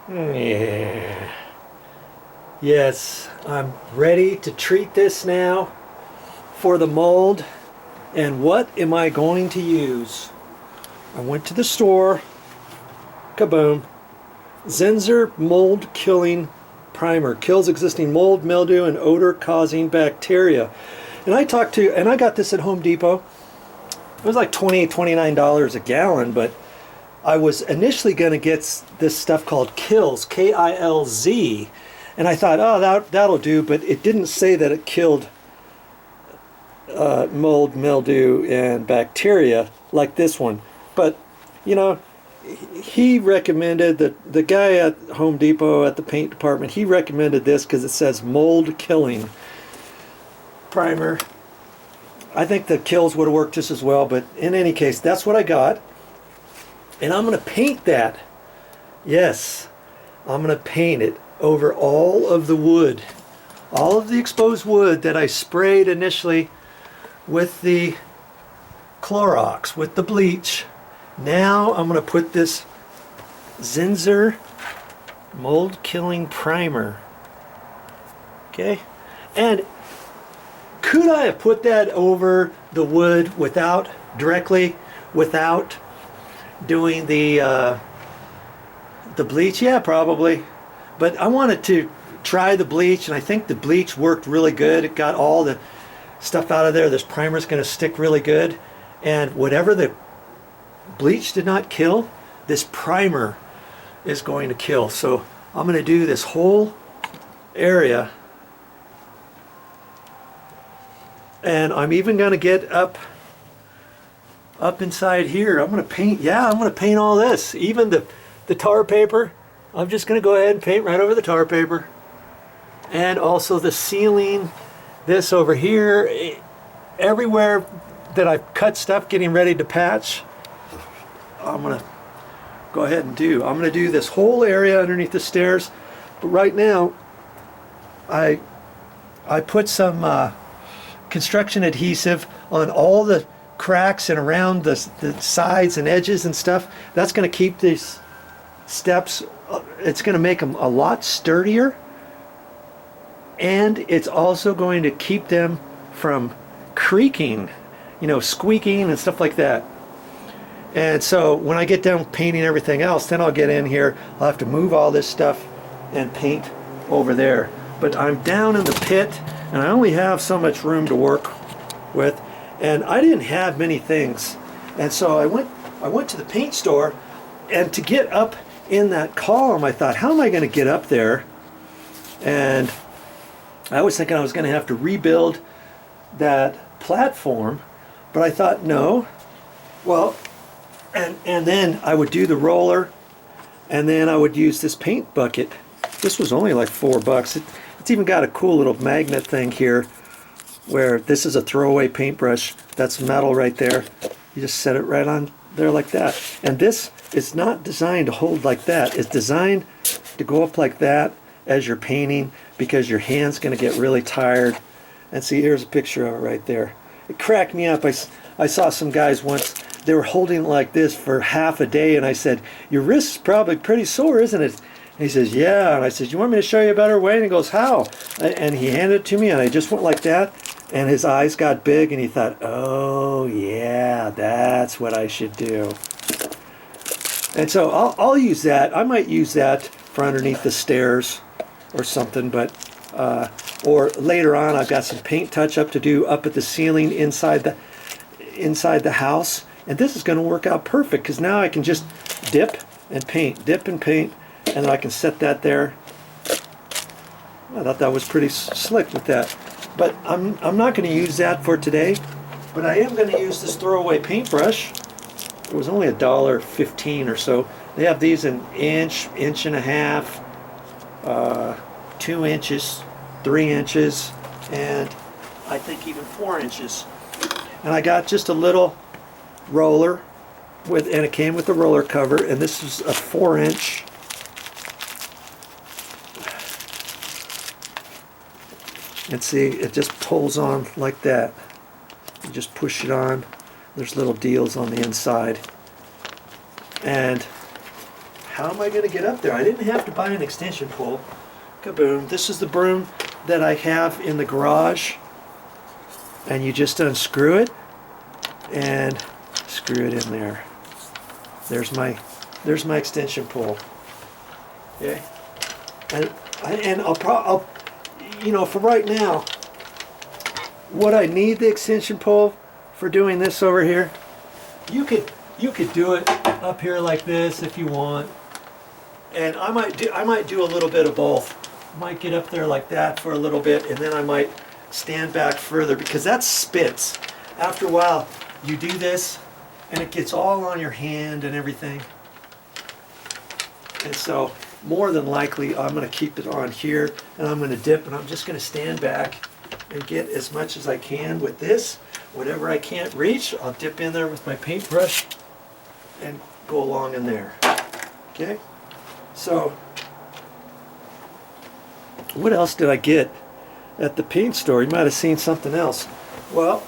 Yeah. Yes, I'm ready to treat this now for the mold. And what am I going to use? I went to the store, kaboom, Zinser mold killing primer, kills existing mold, mildew, and odor causing bacteria. And I got this at Home Depot. It was like $29 a gallon, but I was initially going to get this stuff called Kilz, K-I-L-Z, and I thought, oh, that'll do, but it didn't say that it killed mold, mildew, and bacteria like this one. But, you know, he recommended, the guy at Home Depot at the paint department, he recommended this because it says mold killing primer. I think the Kilz would have worked just as well, but in any case, that's what I got. And I'm going to paint that. Yes, I'm going to paint it over all of the wood. All of the exposed wood that I sprayed initially with the Clorox, with the bleach. Now I'm going to put this Zinser mold killing primer. Okay? And could I have put that over the wood directly without doing the bleach? Yeah, probably. But I wanted to try the bleach, and I think the bleach worked really good. It got all the stuff out of there. This primer's going to stick really good. And whatever the bleach did not kill, this primer is going to kill. So I'm going to do this whole area. And I'm even going to get up inside here. I'm going to paint, yeah, I'm going to paint all this. Even the tar paper, I'm just going to go ahead and paint right over the tar paper. And also the ceiling, this over here, everywhere that I've cut stuff getting ready to patch, I'm going to go ahead and do. I'm going to do this whole area underneath the stairs. But right now, I put some construction adhesive on all the cracks and around the sides and edges and stuff. That's going to keep these steps, it's going to make them a lot sturdier, and it's also going to keep them from creaking, you know, squeaking and stuff like that. And so when I get done painting everything else, then I'll get in here. I'll have to move all this stuff and paint over there. But I'm down in the pit, and I only have so much room to work with, and I didn't have many things. And so I went to the paint store, and to get up in that column, I thought, how am I going to get up there? And I was thinking I was going to have to rebuild that platform, but I thought, no. Well, and then I would do the roller, and then I would use this paint bucket. This was only like $4. It's even got a cool little magnet thing here, where this is a throwaway paintbrush. That's metal right there. You just set it right on there like that. And this is not designed to hold like that. It's designed to go up like that as you're painting, because your hand's going to get really tired. And see, here's a picture of it right there. It cracked me up. I saw some guys once, they were holding it like this for half a day, and I said, your wrist's probably pretty sore, isn't it? And he says, yeah. And I said, you want me to show you a better way? And he goes, how? And he handed it to me, and I just went like that, and his eyes got big, and he thought, oh yeah, that's what I should do. And so I'll use that. I might use that for underneath the stairs or something, but or later on I've got some paint touch-up to do up at the ceiling inside the house, and this is going to work out perfect, because now I can just dip and paint, and I can set that there. I thought that was pretty slick with that, but I'm not going to use that for today. But I am going to use this throwaway paintbrush. It was only $1.15 or so. They have these in inch, inch and a half, 2 inches, 3 inches, and I think even 4 inches. And I got just a little roller and it came with the roller cover, and this is a 4-inch. And see, it just pulls on like that. You just push it on. There's little deals on the inside. And how am I going to get up there? I didn't have to buy an extension pole. Kaboom. This is the broom that I have in the garage. And you just unscrew it and screw it in there. There's my extension pole. Okay. And I'll you know, for right now, what I need the extension pole for doing this over here, you could do it up here like this if you want, and I might do a little bit of both. I might get up there like that for a little bit, and then I might stand back further, because that spits. After a while, you do this, and it gets all on your hand and everything. And so, more than likely, I'm going to keep it on here, and I'm going to dip, and I'm just going to stand back and get as much as I can with this. Whatever I can't reach, I'll dip in there with my paintbrush and go along in there. Okay? So, what else did I get at the paint store? You might have seen something else. Well,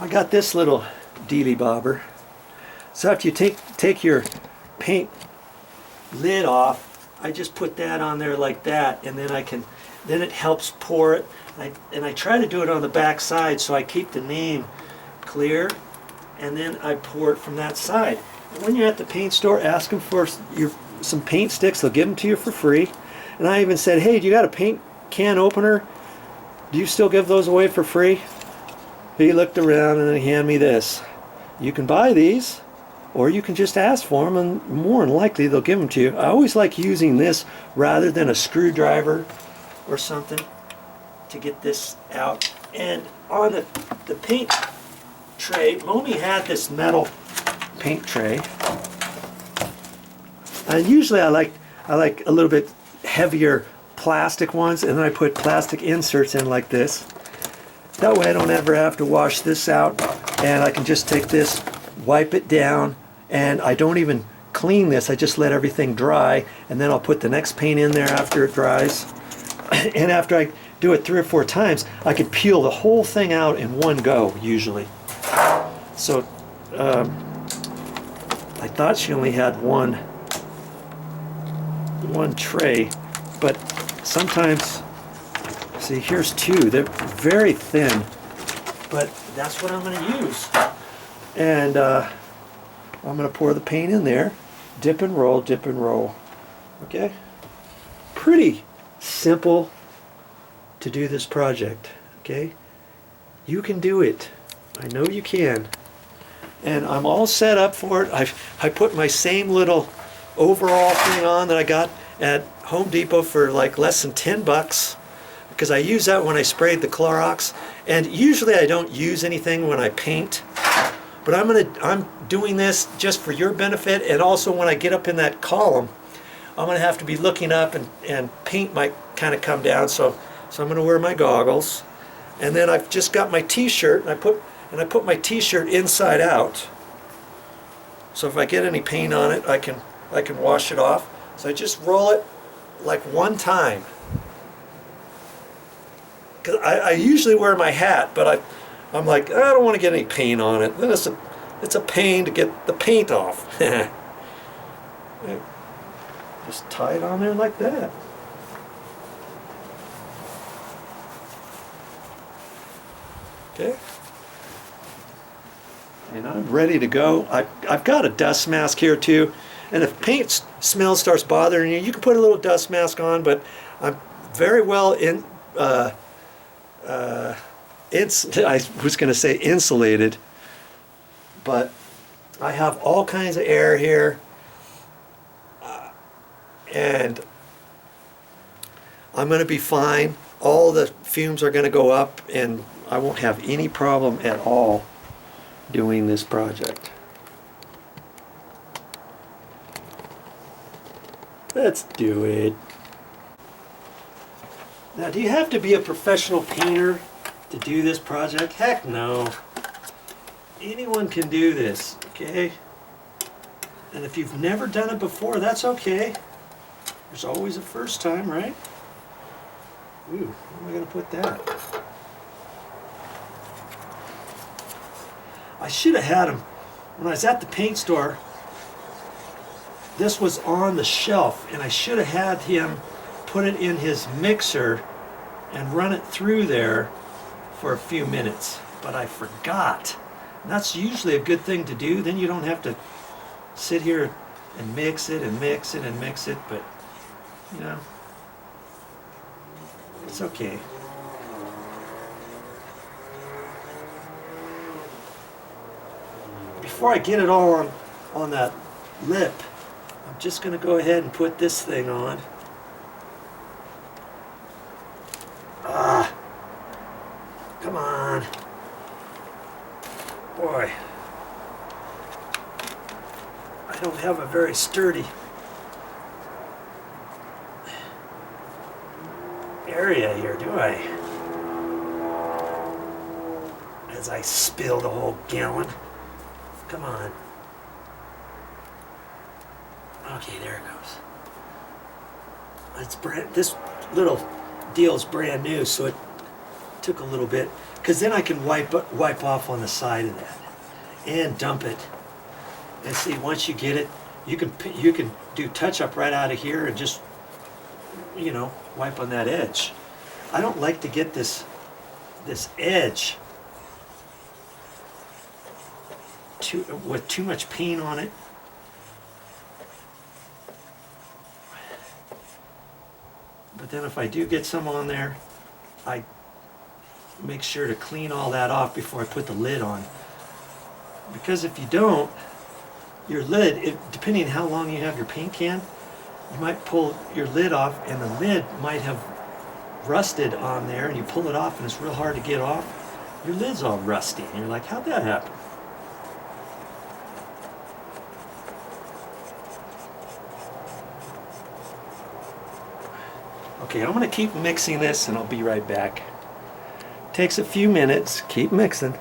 I got this little dealy bobber. So after you take your paint lid off, I just put that on there like that, and then it helps pour it. And I try to do it on the back side so I keep the name clear, and then I pour it from that side. And when you're at the paint store, ask them for some paint sticks. They'll give them to you for free. And I even said, hey, do you got a paint can opener? Do you still give those away for free? He looked around and then he handed me this. You can buy these, or you can just ask for them, and more than likely they'll give them to you. I always like using this rather than a screwdriver or something to get this out. And on the paint tray, Momi had this metal paint tray. And usually I like a little bit heavier plastic ones, and then I put plastic inserts in like this. That way I don't ever have to wash this out, and I can just take this, wipe it down, and I don't even clean this. I just let everything dry, and then I'll put the next paint in there after it dries. And after I do it 3 or 4 times, I could peel the whole thing out in one go, usually. So I thought she only had one tray, but sometimes, see, here's 2. They're very thin, but that's what I'm going to use. And I'm going to pour the paint in there, dip and roll, dip and roll. Okay? Pretty simple to do this project. Okay? You can do it. I know you can. And I'm all set up for it. I put my same little overall thing on that I got at Home Depot for like less than $10, because I use that when I sprayed the Clorox. And usually I don't use anything when I paint, but I'm doing this just for your benefit, and also when I get up in that column, I'm going to have to be looking up, and paint might kind of come down, so I'm going to wear my goggles. And then I've just got my t-shirt, and I put my t-shirt inside out, so if I get any paint on it, I can wash it off. So I just roll it like one time. Because I usually wear my hat, but I'm like, I don't want to get any paint on it. Then it's a pain to get the paint off. Just tie it on there like that. Okay. And I'm ready to go. I've got a dust mask here too. And if paint smell starts bothering you, you can put a little dust mask on, but I'm very well I was going to say insulated, but I have all kinds of air here, and I'm going to be fine. All the fumes are going to go up, and I won't have any problem at all doing this project. Let's do it. Now, do you have to be a professional painter to do this project? Heck no. Anyone can do this, okay? And if you've never done it before, that's okay. There's always a first time, right? Ooh, where am I going to put that? I should have had them when I was at the paint store. this was on the shelf, and I should have had him put it in his mixer and run it through there for a few minutes, but I forgot. And that's usually a good thing to do. Then you don't have to sit here and mix it and mix it and mix it, but you know, it's okay. Before I get it all on that lip, I'm just going to go ahead and put this thing on. Come on. Boy. I don't have a very sturdy area here, do I? As I spill the whole gallon. Come on. Okay, there it goes. This little deal's brand new, so it took a little bit, because then I can wipe off on the side of that and dump it. And see, once you get it, you can do touch up right out of here and just, you know, wipe on that edge. I don't like to get this edge with too much paint on it. But then if I do get some on there, I make sure to clean all that off before I put the lid on. Because if you don't, your lid, depending on how long you have your paint can, you might pull your lid off and the lid might have rusted on there, and you pull it off and it's real hard to get off. Your lid's all rusty and you're like, how'd that happen? Okay, I'm going to keep mixing this and I'll be right back. Takes a few minutes. Keep mixing.